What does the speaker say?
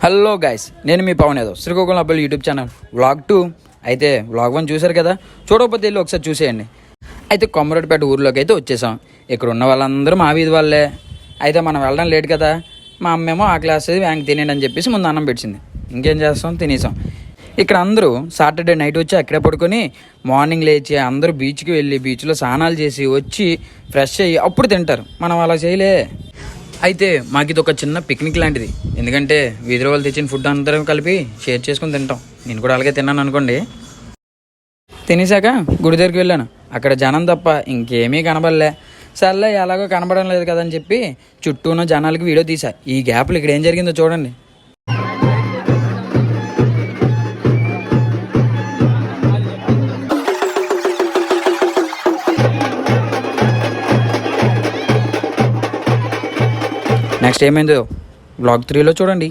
Hello guys, నేను మీ పవన్ యాదవ్, శ్రీకాకుళం అబ్బాయి YouTube channel vlog 2. అయితే వ్లాగ్ 1 చూశారు కదా, చూడకపోతే వెళ్ళి ఒకసారి చూసేయండి. అయితే కొమరటిపేట ఊర్లోకి అయితే వచ్చేసాం. ఇక్కడ ఉన్న వాళ్ళందరూ మా వీధి వాళ్ళే. అయితే మనం వెళ్ళడం లేట్ కదా, మా అమ్మేమో ఆ క్లాస్ వ్యాంక్ తినేయండి అని చెప్పేసి ముందు అన్నం పెట్టింది. ఇంకేం చేస్తాం, తినేసాం. ఇక్కడ అందరూ సాటర్డే నైట్ వచ్చి అక్కడే పడుకొని మార్నింగ్ లేచి అందరూ బీచ్కి వెళ్ళి బీచ్లో స్నానాలు చేసి వచ్చి ఫ్రెష్ అయ్యి అప్పుడు తింటారు. మనం అలా చేయలే. అయితే మాకు ఇది ఒక చిన్న పిక్నిక్ లాంటిది. ఎందుకంటే వీధిలో వాళ్ళు తెచ్చిన ఫుడ్ అందరం కలిపి షేర్ చేసుకుని తింటాం. నేను కూడా అలాగే తిన్నాను అనుకోండి. తినేసాక గుడి దగ్గరికి వెళ్ళాను. అక్కడ జనం తప్ప ఇంకేమీ కనబడలే. సర్లే ఎలాగో కనబడడం లేదు కదా అని చెప్పి చుట్టూ ఉన్న జనాలకి వీడియో తీసా. ఈ గ్యాప్లో ఇక్కడ ఏం జరిగిందో చూడండి. నెక్స్ట్ ఏమైందో వ్లాగ్ 3లో చూడండి.